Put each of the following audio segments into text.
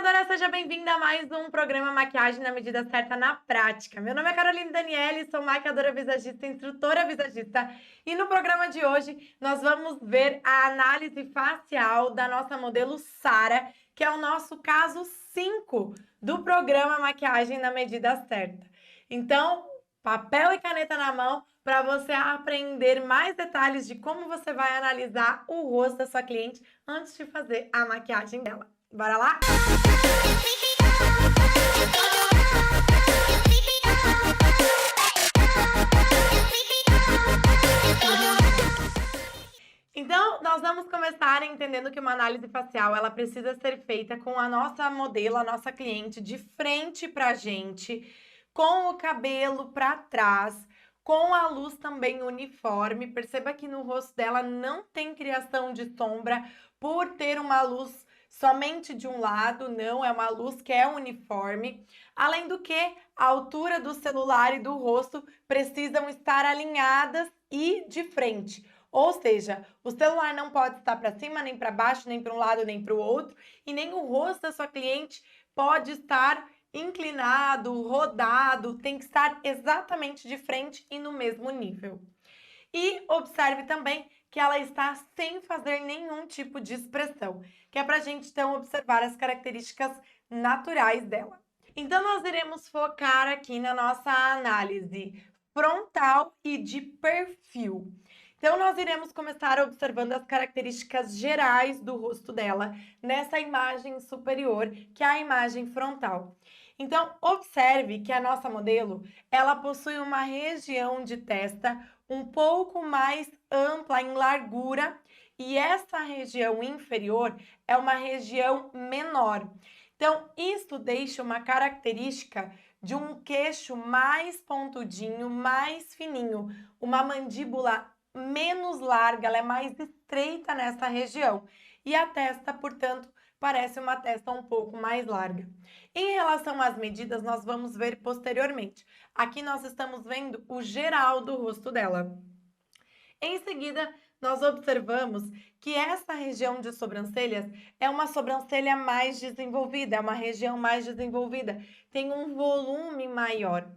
maquiadora, seja bem-vinda a mais um programa Maquiagem na Medida Certa na Prática. Meu nome é Caroline Daniele, sou maquiadora visagista, instrutora visagista, e no programa de hoje nós vamos ver a análise facial da nossa modelo Sara, que é o nosso caso 5 do programa Maquiagem na Medida Certa. Então, papel e caneta na mão para você aprender mais detalhes de como você vai analisar o rosto da sua cliente antes de fazer a maquiagem dela. Bora lá? Então, nós vamos começar entendendo que uma análise facial, ela precisa ser feita com a nossa modelo, a nossa cliente de frente pra gente, com o cabelo para trás, com a luz também uniforme. Perceba que no rosto dela não tem criação de sombra por ter uma luz somente de um lado, não, é uma luz que é uniforme. Além do que, a altura do celular e do rosto precisam estar alinhadas e de frente. Ou seja, o celular não pode estar para cima, nem para baixo, nem para um lado, nem para o outro, e nem o rosto da sua cliente pode estar inclinado, rodado, tem que estar exatamente de frente e no mesmo nível. E observe também que ela está sem fazer nenhum tipo de expressão, que é para a gente então observar as características naturais dela. Então, nós iremos focar aqui na nossa análise frontal e de perfil. Então, nós iremos começar observando as características gerais do rosto dela nessa imagem superior, que é a imagem frontal. Então, observe que a nossa modelo, ela possui uma região de testa um pouco mais ampla em largura e essa região inferior é uma região menor. Então, isso deixa uma característica de um queixo mais pontudinho, mais fininho, uma mandíbula menos larga, ela é mais estreita nessa região. E a testa, portanto, parece uma testa um pouco mais larga. Em relação às medidas, nós vamos ver posteriormente. Aqui nós estamos vendo o geral do rosto dela. Em seguida, nós observamos que essa região de sobrancelhas é uma sobrancelha mais desenvolvida, é uma região mais desenvolvida, tem um volume maior.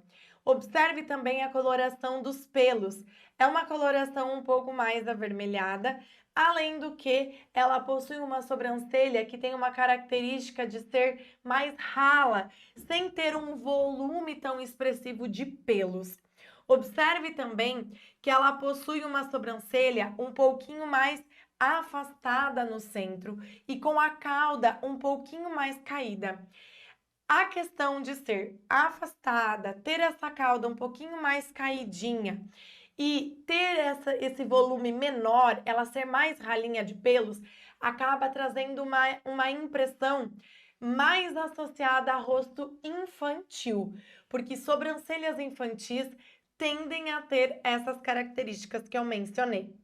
Observe também a coloração dos pelos. É uma coloração um pouco mais avermelhada, além do que ela possui uma sobrancelha que tem uma característica de ser mais rala, sem ter um volume tão expressivo de pelos. Observe também que ela possui uma sobrancelha um pouquinho mais afastada no centro e com a cauda um pouquinho mais caída. A questão de ser afastada, ter essa cauda um pouquinho mais caidinha e ter esse volume menor, ela ser mais ralinha de pelos, acaba trazendo uma impressão mais associada a rosto infantil, porque sobrancelhas infantis tendem a ter essas características que eu mencionei.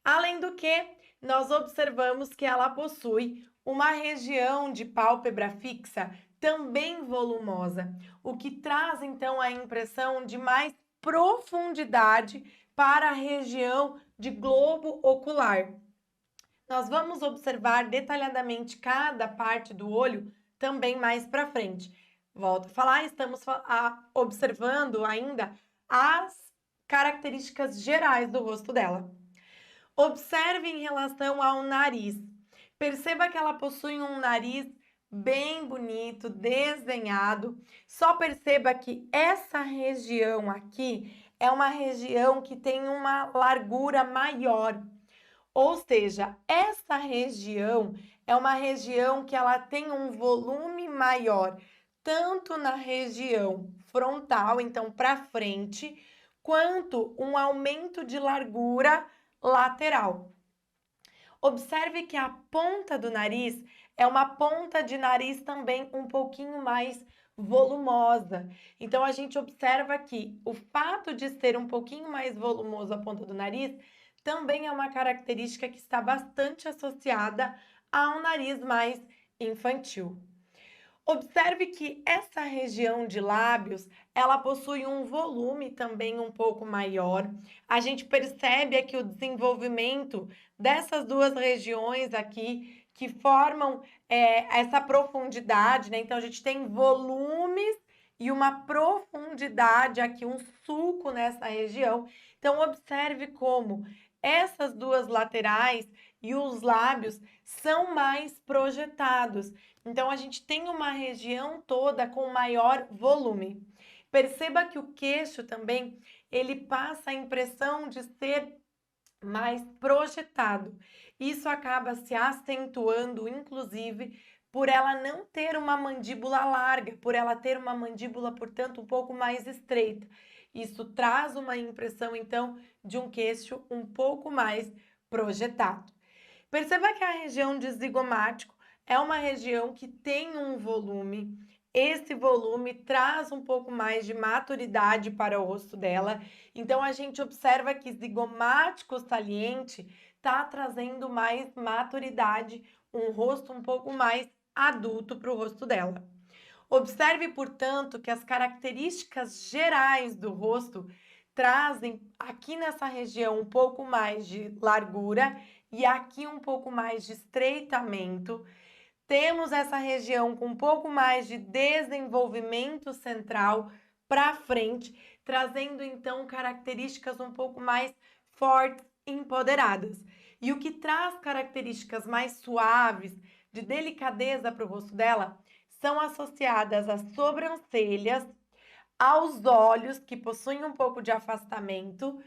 Além do que, nós observamos que ela possui uma região de pálpebra fixa também volumosa, o que traz então a impressão de mais profundidade para a região de globo ocular. Nós vamos observar detalhadamente cada parte do olho também mais para frente. Volto a falar, estamos observando ainda as características gerais do rosto dela. Observe em relação ao nariz. Perceba que ela possui um nariz bem bonito, desenhado. Só perceba que essa região aqui é uma região que tem uma largura maior. Ou seja, essa região é uma região que ela tem um volume maior, tanto na região frontal, então para frente, quanto um aumento de largura lateral. Observe que a ponta do nariz é uma ponta de nariz também um pouquinho mais volumosa. Então, a gente observa que o fato de ser um pouquinho mais volumoso a ponta do nariz também é uma característica que está bastante associada a um nariz mais infantil. Observe que essa região de lábios, ela possui um volume também um pouco maior. A gente percebe aqui o desenvolvimento dessas duas regiões aqui, que formam essa profundidade, né? Então, a gente tem volumes e uma profundidade aqui, um sulco nessa região. Então, observe como essas duas laterais e os lábios são mais projetados. Então, a gente tem uma região toda com maior volume. Perceba que o queixo também, ele passa a impressão de ser mais projetado. Isso acaba se acentuando, inclusive, por ela não ter uma mandíbula larga, por ela ter uma mandíbula, portanto, um pouco mais estreita. Isso traz uma impressão, então, de um queixo um pouco mais projetado. Perceba que a região de zigomático é uma região que tem um volume. Esse volume traz um pouco mais de maturidade para o rosto dela. Então, a gente observa que zigomático saliente está trazendo mais maturidade, um rosto um pouco mais adulto para o rosto dela. Observe, portanto, que as características gerais do rosto trazem aqui nessa região um pouco mais de largura e aqui um pouco mais de estreitamento. Temos essa região com um pouco mais de desenvolvimento central para frente, trazendo então características um pouco mais fortes, empoderadas. E o que traz características mais suaves, de delicadeza para o rosto dela, são associadas às sobrancelhas, aos olhos, que possuem um pouco de afastamento,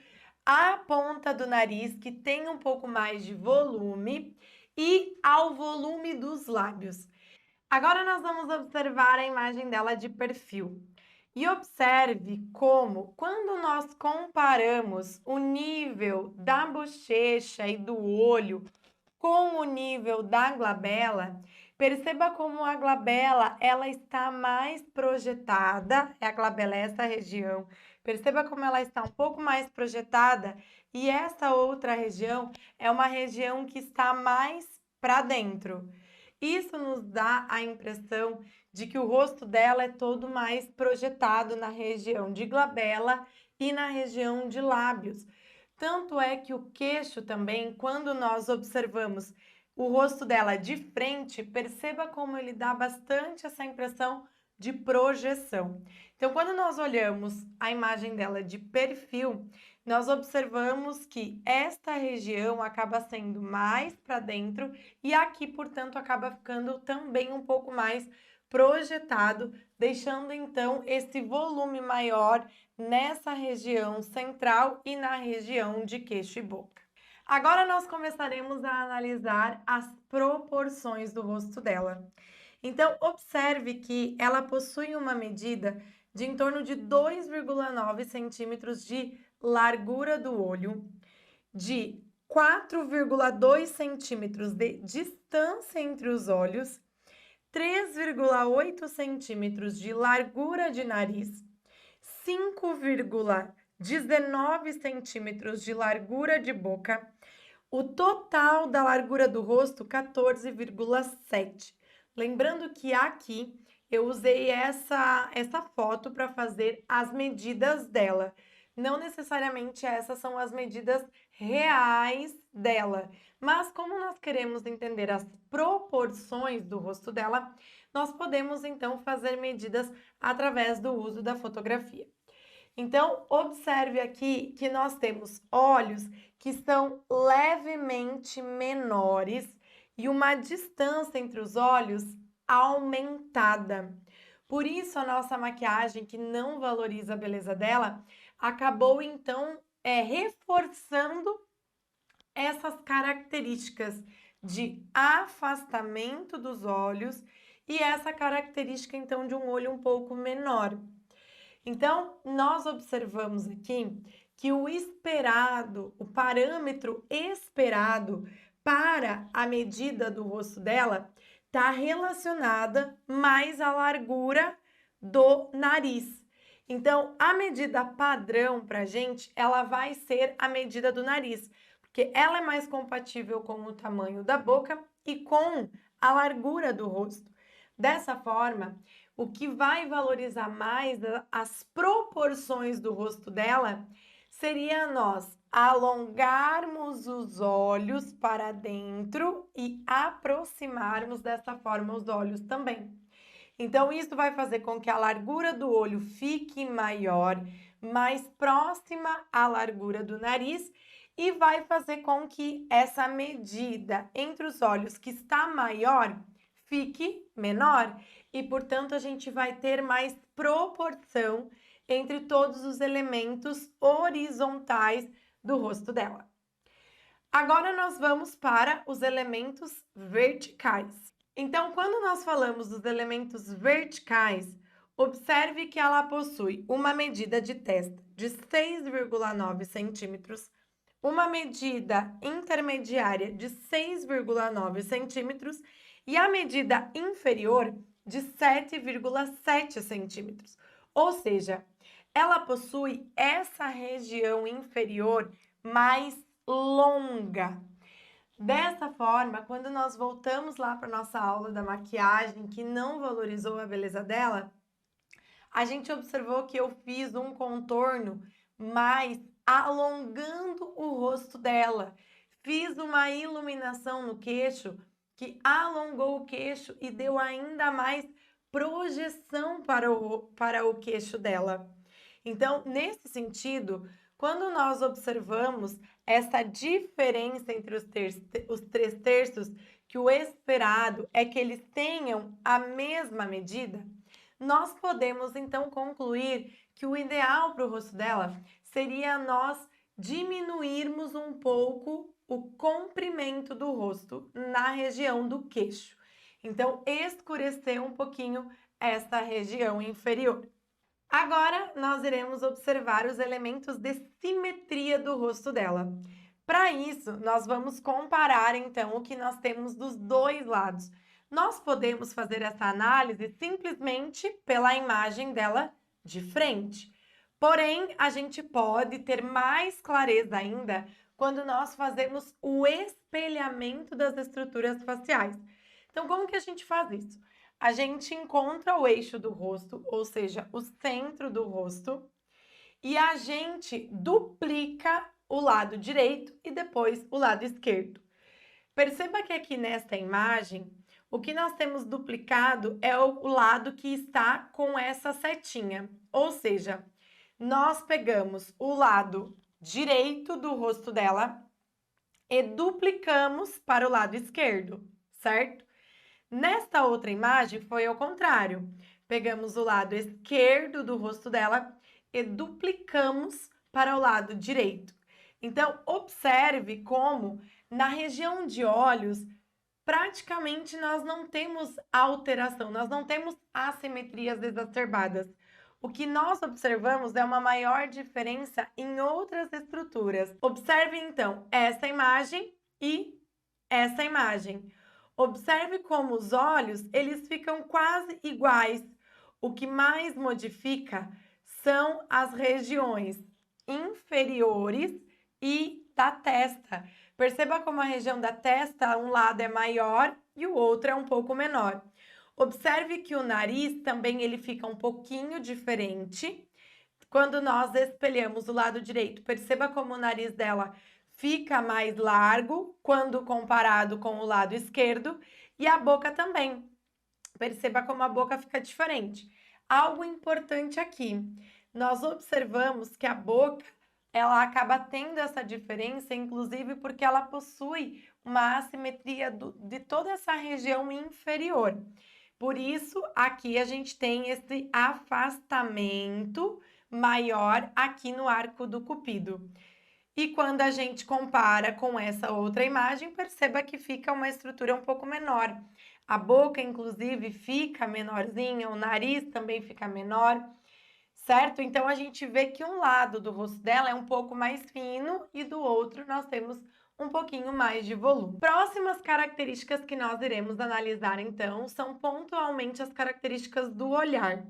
à ponta do nariz, que tem um pouco mais de volume, e ao volume dos lábios. Agora nós vamos observar a imagem dela de perfil. E observe como, quando nós comparamos o nível da bochecha e do olho com o nível da glabela, perceba como a glabela ela está mais projetada, a glabela é essa região, perceba como ela está um pouco mais projetada e essa outra região é uma região que está mais para dentro. Isso nos dá a impressão de que o rosto dela é todo mais projetado na região de glabela e na região de lábios. Tanto é que o queixo também, quando nós observamos o rosto dela de frente, perceba como ele dá bastante essa impressão de projeção. Então, quando nós olhamos a imagem dela de perfil, nós observamos que esta região acaba sendo mais para dentro e aqui, portanto, acaba ficando também um pouco mais projetado, deixando então esse volume maior nessa região central e na região de queixo e boca. Agora nós começaremos a analisar as proporções do rosto dela. Então, observe que ela possui uma medida de em torno de 2,9 centímetros de largura do olho, de 4,2 centímetros de distância entre os olhos, 3,8 centímetros de largura de nariz, 5,19 centímetros de largura de boca, o total da largura do rosto, 14,7. Lembrando que aqui eu usei essa foto para fazer as medidas dela. Não necessariamente essas são as medidas reais dela, mas como nós queremos entender as proporções do rosto dela, nós podemos então fazer medidas através do uso da fotografia. Então, observe aqui que nós temos olhos que são levemente menores e uma distância entre os olhos aumentada. Por isso, a nossa maquiagem, que não valoriza a beleza dela, acabou então reforçando essas características de afastamento dos olhos e essa característica então de um olho um pouco menor. Então, nós observamos aqui que o esperado, o parâmetro esperado para a medida do rosto dela está relacionada mais à largura do nariz. Então, a medida padrão para a gente, ela vai ser a medida do nariz, porque ela é mais compatível com o tamanho da boca e com a largura do rosto. Dessa forma, o que vai valorizar mais as proporções do rosto dela seria nós alongarmos os olhos para dentro e aproximarmos dessa forma os olhos também. Então, isso vai fazer com que a largura do olho fique maior, mais próxima à largura do nariz, e vai fazer com que essa medida entre os olhos que está maior fique menor, e portanto a gente vai ter mais proporção entre todos os elementos horizontais do rosto dela. Agora nós vamos para os elementos verticais. Então, quando nós falamos dos elementos verticais, observe que ela possui uma medida de testa de 6,9 centímetros, uma medida intermediária de 6,9 centímetros e a medida inferior de 7,7 centímetros. Ou seja, ela possui essa região inferior mais longa. Dessa forma, quando nós voltamos lá para nossa aula da maquiagem, que não valorizou a beleza dela, a gente observou que eu fiz um contorno mais alongando o rosto dela. Fiz uma iluminação no queixo que alongou o queixo e deu ainda mais projeção para o queixo dela. Então, nesse sentido, quando nós observamos essa diferença entre os 3/3, que o esperado é que eles tenham a mesma medida, nós podemos então concluir que o ideal para o rosto dela seria nós diminuirmos um pouco o comprimento do rosto na região do queixo. Então, escurecer um pouquinho essa região inferior. Agora, nós iremos observar os elementos de simetria do rosto dela. Para isso, nós vamos comparar, então, o que nós temos dos dois lados. Nós podemos fazer essa análise simplesmente pela imagem dela de frente. Porém, a gente pode ter mais clareza ainda quando nós fazemos o espelhamento das estruturas faciais. Então, como que a gente faz isso? A gente encontra o eixo do rosto, ou seja, o centro do rosto, e a gente duplica o lado direito e depois o lado esquerdo. Perceba que aqui nesta imagem, o que nós temos duplicado é o lado que está com essa setinha, ou seja, nós pegamos o lado direito do rosto dela e duplicamos para o lado esquerdo, certo? Nesta outra imagem foi ao contrário. Pegamos o lado esquerdo do rosto dela e duplicamos para o lado direito. Então, observe como na região de olhos, praticamente nós não temos alteração, nós não temos assimetrias exacerbadas. O que nós observamos é uma maior diferença em outras estruturas. Observe então essa imagem e essa imagem. Observe como os olhos, eles ficam quase iguais. O que mais modifica são as regiões inferiores e da testa. Perceba como a região da testa, um lado é maior e o outro é um pouco menor. Observe que o nariz também ele fica um pouquinho diferente. Quando nós espelhamos o lado direito, perceba como o nariz dela fica mais largo quando comparado com o lado esquerdo, e a boca também. Perceba como a boca fica diferente. Algo importante aqui, nós observamos que a boca, ela acaba tendo essa diferença, inclusive porque ela possui uma assimetria de toda essa região inferior. Por isso, aqui a gente tem esse afastamento maior aqui no arco do cupido. E quando a gente compara com essa outra imagem, perceba que fica uma estrutura um pouco menor. A boca, inclusive, fica menorzinha, o nariz também fica menor, certo? Então, a gente vê que um lado do rosto dela é um pouco mais fino e do outro nós temos um pouquinho mais de volume. Próximas características que nós iremos analisar, então, são pontualmente as características do olhar.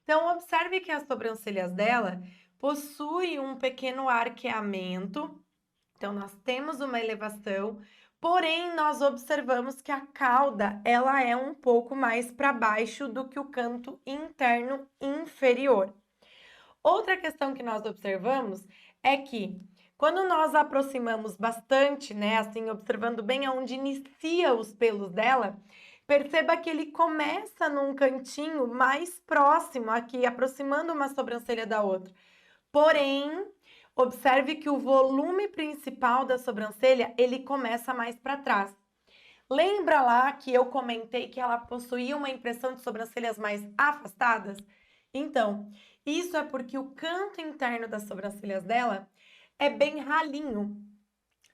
Então, observe que as sobrancelhas dela possui um pequeno arqueamento, então nós temos uma elevação, porém nós observamos que a cauda ela é um pouco mais para baixo do que o canto interno inferior. Outra questão que nós observamos é que Quando nós aproximamos bastante, né, assim, observando bem aonde inicia os pelos dela, perceba que ele começa num cantinho mais próximo aqui, aproximando uma sobrancelha da outra. Porém, observe que o volume principal da sobrancelha, ele começa mais para trás. Lembra lá que eu comentei que ela possuía uma impressão de sobrancelhas mais afastadas? Então, isso é porque o canto interno das sobrancelhas dela é bem ralinho.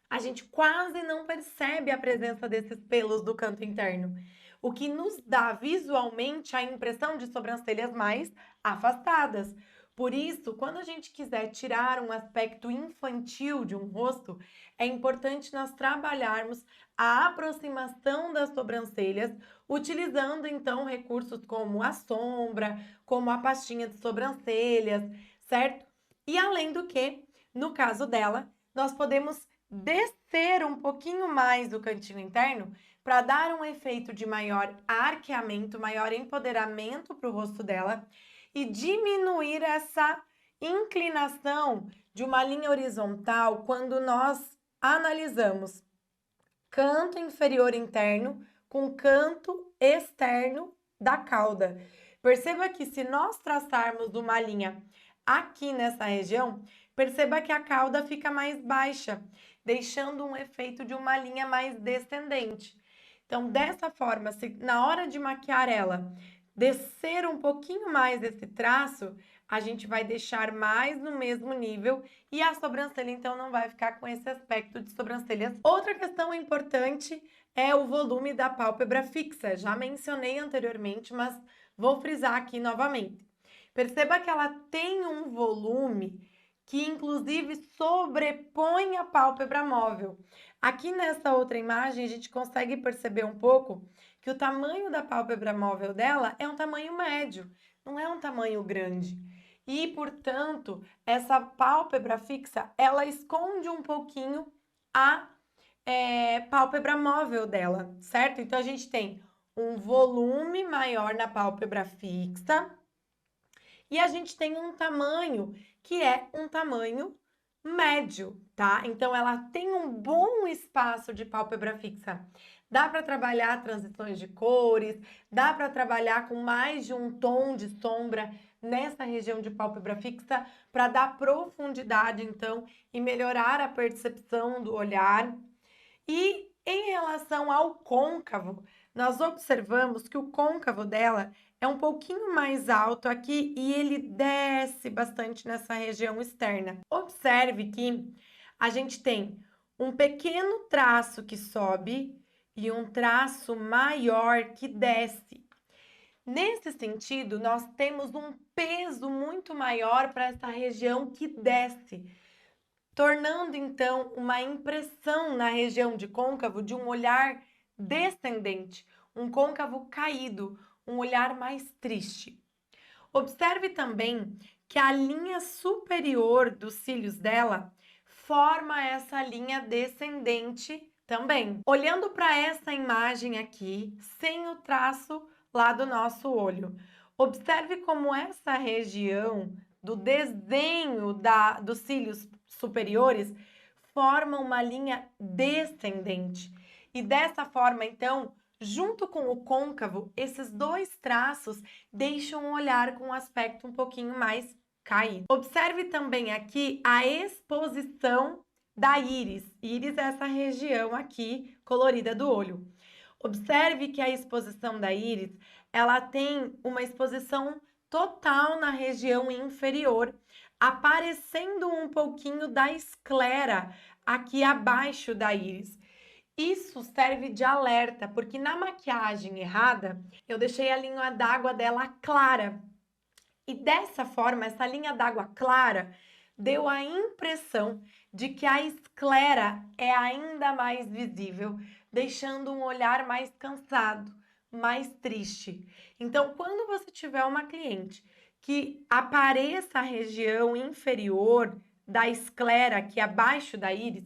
A gente quase não percebe a presença desses pelos do canto interno, o que nos dá visualmente a impressão de sobrancelhas mais afastadas. Por isso, quando a gente quiser tirar um aspecto infantil de um rosto, é importante nós trabalharmos a aproximação das sobrancelhas, utilizando então recursos como a sombra, como a pastinha de sobrancelhas, certo? E além do que, no caso dela, nós podemos descer um pouquinho mais do cantinho interno para dar um efeito de maior arqueamento, maior empoderamento para o rosto dela e diminuir essa inclinação de uma linha horizontal quando nós analisamos canto inferior interno com canto externo da cauda. Perceba que se nós traçarmos uma linha aqui nessa região, perceba que a cauda fica mais baixa, deixando um efeito de uma linha mais descendente. Então, dessa forma, se na hora de maquiar ela, descer um pouquinho mais esse traço, a gente vai deixar mais no mesmo nível e a sobrancelha, então, não vai ficar com esse aspecto de sobrancelhas. Outra questão importante é o volume da pálpebra fixa. Já mencionei anteriormente, mas vou frisar aqui novamente. Perceba que ela tem um volume que inclusive sobrepõe a pálpebra móvel. Aqui nessa outra imagem a gente consegue perceber um pouco que o tamanho da pálpebra móvel dela é um tamanho médio, não é um tamanho grande. E, portanto, essa pálpebra fixa, ela esconde um pouquinho a pálpebra móvel dela, certo? Então, a gente tem um volume maior na pálpebra fixa e a gente tem um tamanho que é um tamanho médio, tá? Então, ela tem um bom espaço de pálpebra fixa. Dá para trabalhar transições de cores, dá para trabalhar com mais de um tom de sombra nessa região de pálpebra fixa para dar profundidade, então, e melhorar a percepção do olhar. E em relação ao côncavo, nós observamos que o côncavo dela é um pouquinho mais alto aqui e ele desce bastante nessa região externa. Observe que a gente tem um pequeno traço que sobe e um traço maior que desce. Nesse sentido, nós temos um peso muito maior para essa região que desce, tornando então uma impressão na região de côncavo de um olhar descendente, um côncavo caído, um olhar mais triste. Observe também que a linha superior dos cílios dela forma essa linha descendente também. Olhando para essa imagem aqui, sem o traço lá do nosso olho, observe como essa região do desenho dos cílios superiores forma uma linha descendente. E dessa forma, então, junto com o côncavo, esses dois traços deixam um olhar com um aspecto um pouquinho mais caído. Observe também aqui a exposição da íris. Íris é essa região aqui colorida do olho. Observe que a exposição da íris, ela tem uma exposição total na região inferior, aparecendo um pouquinho da esclera aqui abaixo da íris. Isso serve de alerta, porque na maquiagem errada, eu deixei a linha d'água dela clara. E dessa forma, essa linha d'água clara deu a impressão de que a esclera é ainda mais visível, deixando um olhar mais cansado, mais triste. Então, quando você tiver uma cliente que apareça a região inferior da esclera, aqui abaixo da íris,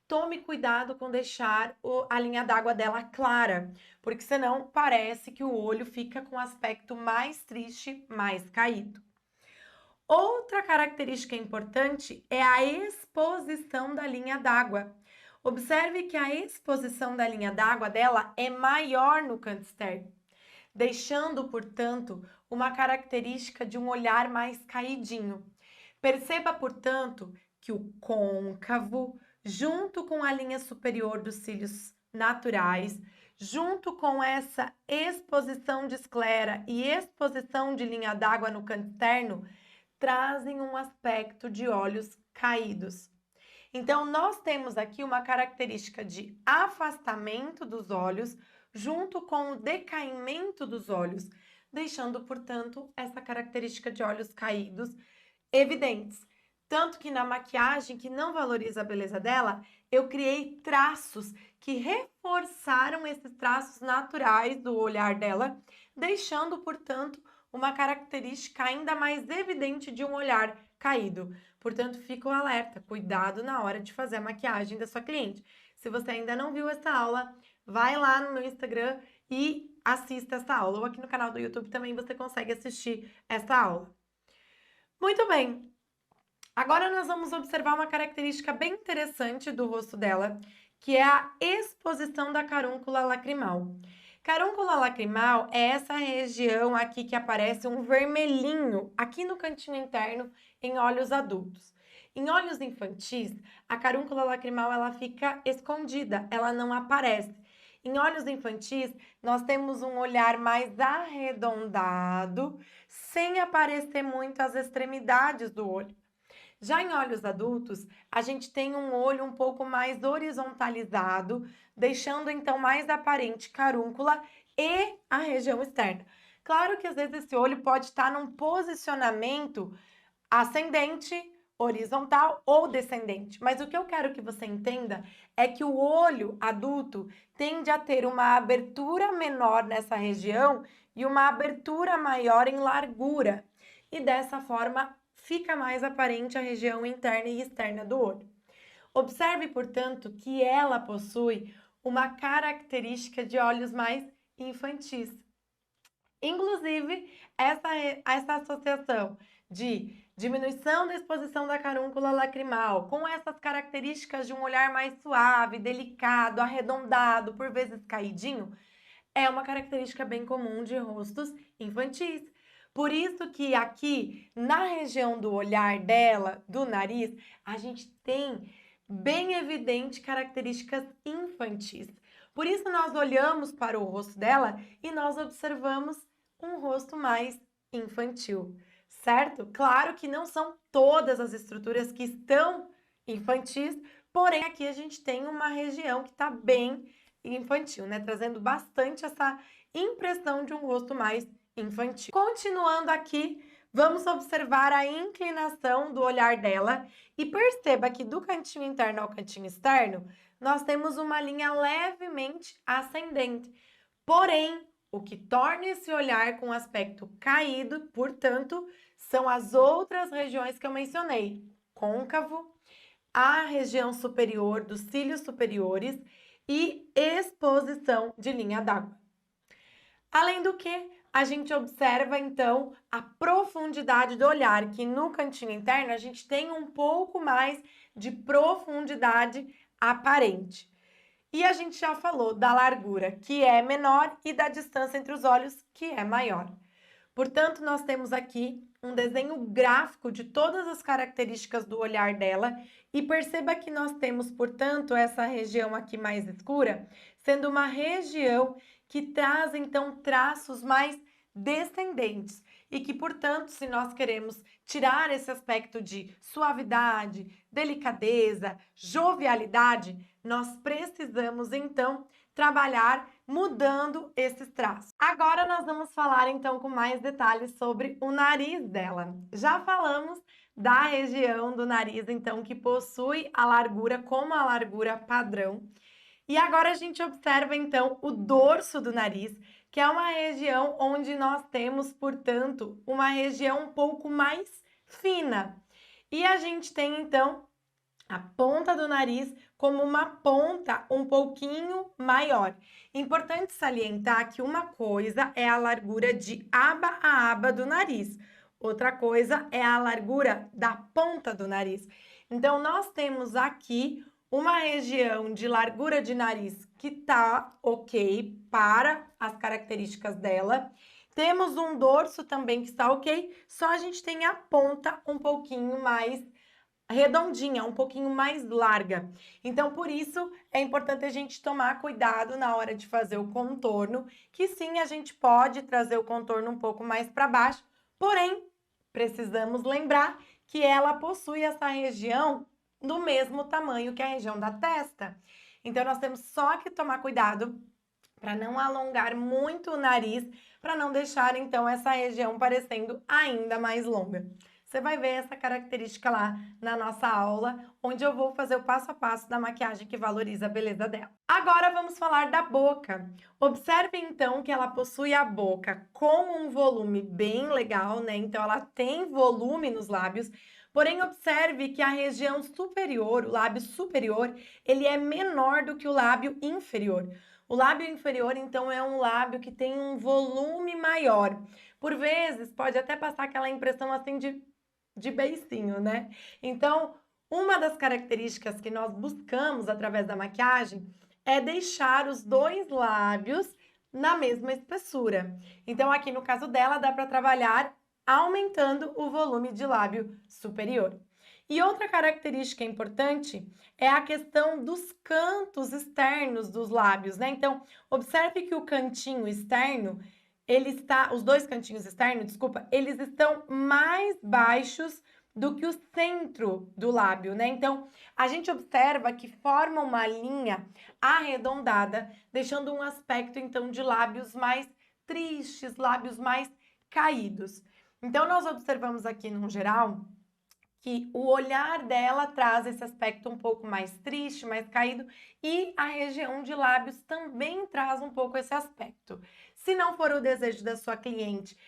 tome cuidado com deixar a linha d'água dela clara, porque senão parece que o olho fica com um aspecto mais triste, mais caído. Outra característica importante é a exposição da linha d'água. Observe que a exposição da linha d'água dela é maior no canto externo, deixando, portanto, uma característica de um olhar mais caidinho. Perceba, portanto, que o côncavo, junto com a linha superior dos cílios naturais, junto com essa exposição de esclera e exposição de linha d'água no canto externo, trazem um aspecto de olhos caídos. Então, nós temos aqui uma característica de afastamento dos olhos, junto com o decaimento dos olhos, deixando, portanto, essa característica de olhos caídos evidentes. Tanto que na maquiagem, que não valoriza a beleza dela, eu criei traços que reforçaram esses traços naturais do olhar dela, deixando, portanto, uma característica ainda mais evidente de um olhar caído. Portanto, fica o alerta, cuidado na hora de fazer a maquiagem da sua cliente. Se você ainda não viu essa aula, vai lá no meu Instagram e assista essa aula. Ou aqui no canal do YouTube também você consegue assistir essa aula. Muito bem. Agora nós vamos observar uma característica bem interessante do rosto dela, que é a exposição da carúncula lacrimal. Carúncula lacrimal é essa região aqui que aparece um vermelhinho aqui no cantinho interno em olhos adultos. Em olhos infantis, a carúncula lacrimal ela fica escondida, ela não aparece. Em olhos infantis, nós temos um olhar mais arredondado, sem aparecer muito as extremidades do olho. Já em olhos adultos, a gente tem um olho um pouco mais horizontalizado, deixando então mais aparente carúncula e a região externa. Claro que às vezes esse olho pode estar num posicionamento ascendente, horizontal ou descendente, mas o que eu quero que você entenda é que o olho adulto tende a ter uma abertura menor nessa região e uma abertura maior em largura, e dessa forma fica mais aparente a região interna e externa do olho. Observe, portanto, que ela possui uma característica de olhos mais infantis. Inclusive, essa associação de diminuição da exposição da carúncula lacrimal com essas características de um olhar mais suave, delicado, arredondado, por vezes caidinho, é uma característica bem comum de rostos infantis. Por isso que aqui, na região do olhar dela, do nariz, a gente tem bem evidente características infantis. Por isso nós olhamos para o rosto dela e nós observamos um rosto mais infantil, certo? Claro que não são todas as estruturas que estão infantis, porém aqui a gente tem uma região que está bem infantil, né? Trazendo bastante essa impressão de um rosto mais infantil. Continuando aqui, vamos observar a inclinação do olhar dela e perceba que do cantinho interno ao cantinho externo, nós temos uma linha levemente ascendente. Porém, o que torna esse olhar com aspecto caído, portanto, são as outras regiões que eu mencionei: côncavo, a região superior dos cílios superiores e exposição de linha d'água. Além do que, a gente observa então a profundidade do olhar, que no cantinho interno a gente tem um pouco mais de profundidade aparente. E a gente já falou da largura, que é menor, e da distância entre os olhos, que é maior. Portanto, nós temos aqui um desenho gráfico de todas as características do olhar dela e perceba que nós temos, portanto, essa região aqui mais escura, sendo uma região que traz, então, traços mais descendentes e que, portanto, se nós queremos tirar esse aspecto de suavidade, delicadeza, jovialidade, nós precisamos, então, trabalhar mudando esses traços. Agora nós vamos falar, então, com mais detalhes sobre o nariz dela. Já falamos da região do nariz, então, que possui a largura como a largura padrão. E agora a gente observa, então, o dorso do nariz, que é uma região onde nós temos, portanto, uma região um pouco mais fina. E a gente tem, então, a ponta do nariz como uma ponta um pouquinho maior. Importante salientar que uma coisa é a largura de aba a aba do nariz, Outra coisa é a largura da ponta do nariz. Então, nós temos aqui uma região de largura de nariz que tá ok para as características dela. Temos um dorso também que está ok, só a gente tem a ponta um pouquinho mais redondinha, um pouquinho mais larga. Então, por isso, é importante a gente tomar cuidado na hora de fazer o contorno, que sim, a gente pode trazer o contorno um pouco mais para baixo, porém, precisamos lembrar que ela possui essa região do mesmo tamanho que a região da testa. Então, nós temos só que tomar cuidado para não alongar muito o nariz, para não deixar, então, essa região parecendo ainda mais longa. Você vai ver essa característica lá na nossa aula, onde eu vou fazer o passo a passo da maquiagem que valoriza a beleza dela. Agora vamos falar da boca. Observe então que ela possui a boca com um volume bem legal, né? Então ela tem volume nos lábios, porém observe que a região superior, o lábio superior, ele é menor do que o lábio inferior. O lábio inferior, então, é um lábio que tem um volume maior. Por vezes, pode até passar aquela impressão assim de beicinho, né? Então, uma das características que nós buscamos através da maquiagem é deixar os dois lábios na mesma espessura. Então, aqui no caso dela, dá para trabalhar aumentando o volume de lábio superior. E outra característica importante é a questão dos cantos externos dos lábios, né? Então, observe que o cantinho externo os dois cantinhos externos, desculpa, eles estão mais baixos do que o centro do lábio, né? Então, a gente observa que forma uma linha arredondada, deixando um aspecto, então, de lábios mais tristes, lábios mais caídos. Então, nós observamos aqui, no geral, que o olhar dela traz esse aspecto um pouco mais triste, mais caído, e a região de lábios também traz um pouco esse aspecto. Se não for o desejo da sua cliente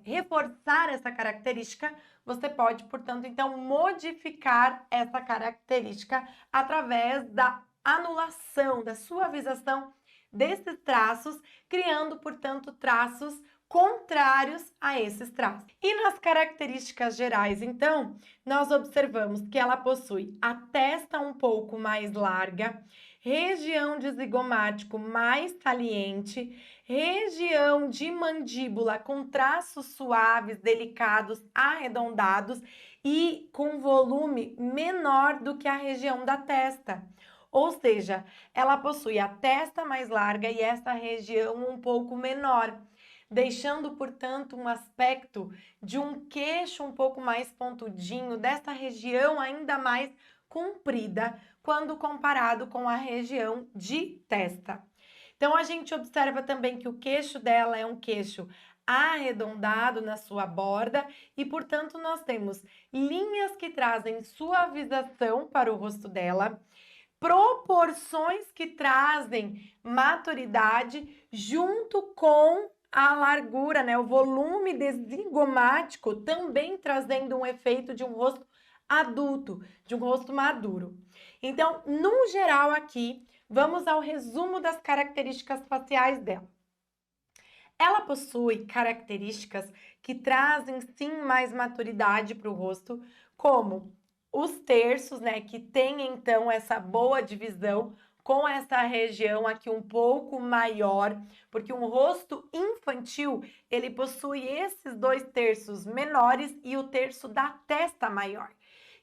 reforçar essa característica, você pode, portanto, então, modificar essa característica através da anulação, da suavização desses traços, criando, portanto, traços contrários a esses traços. E nas características gerais, então, nós observamos que ela possui a testa um pouco mais larga, região de zigomático mais saliente, região de mandíbula com traços suaves, delicados, arredondados e com volume menor do que a região da testa. Ou seja, ela possui a testa mais larga e essa região um pouco menor, deixando, portanto, um aspecto de um queixo um pouco mais pontudinho, dessa região ainda mais comprida, quando comparado com a região de testa. Então, a gente observa também que o queixo dela é um queixo arredondado na sua borda e, portanto, nós temos linhas que trazem suavização para o rosto dela, proporções que trazem maturidade junto com a largura, né? O volume zigomático também trazendo um efeito de um rosto adulto, de um rosto maduro. Então, no geral aqui, vamos ao resumo das características faciais dela. Ela possui características que trazem sim mais maturidade para o rosto, como os terços, né, que tem então essa boa divisão com essa região aqui um pouco maior, porque um rosto infantil, ele possui esses dois terços menores e o terço da testa maior.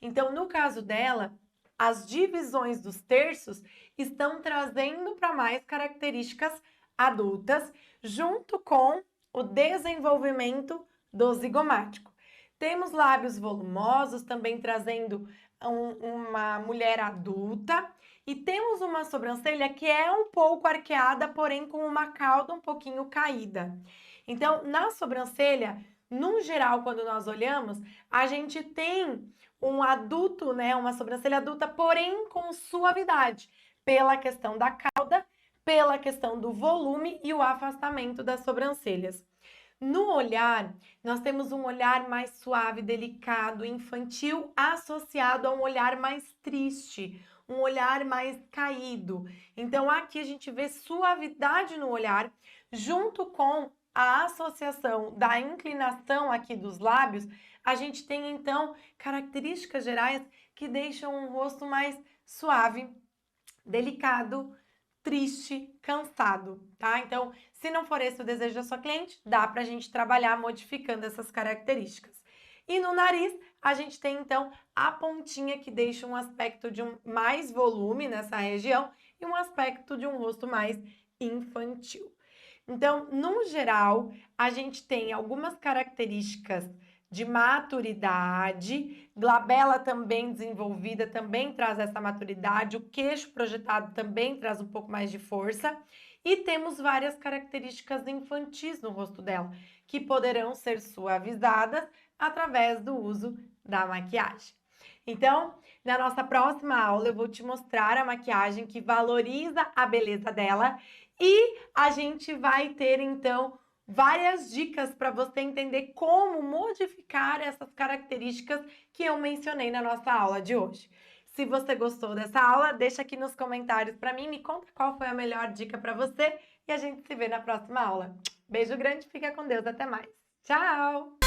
Então, no caso dela, as divisões dos terços estão trazendo para mais características adultas, junto com o desenvolvimento do zigomático. Temos lábios volumosos, também trazendo uma mulher adulta, e temos uma sobrancelha que é um pouco arqueada, porém com uma cauda um pouquinho caída. Então, na sobrancelha, no geral, quando nós olhamos, a gente tem um adulto, né, uma sobrancelha adulta, porém com suavidade, pela questão da cauda, pela questão do volume e o afastamento das sobrancelhas. No olhar, nós temos um olhar mais suave, delicado, infantil, associado a um olhar mais triste, um olhar mais caído. Então, aqui a gente vê suavidade no olhar, junto com a associação da inclinação aqui dos lábios, a gente tem então características gerais que deixam um rosto mais suave, delicado, triste, cansado, tá? Então, se não for esse o desejo da sua cliente, dá pra gente trabalhar modificando essas características. E no nariz, a gente tem então a pontinha que deixa um aspecto de mais volume nessa região e um aspecto de um rosto mais infantil. Então, no geral, a gente tem algumas características de maturidade, glabela também desenvolvida também traz essa maturidade, o queixo projetado também traz um pouco mais de força, e temos várias características infantis no rosto dela, que poderão ser suavizadas através do uso da maquiagem. Então, na nossa próxima aula, eu vou te mostrar a maquiagem que valoriza a beleza dela e a gente vai ter, então, várias dicas para você entender como modificar essas características que eu mencionei na nossa aula de hoje. Se você gostou dessa aula, deixa aqui nos comentários para mim, me conta qual foi a melhor dica para você e a gente se vê na próxima aula. Beijo grande, fica com Deus, até mais. Tchau!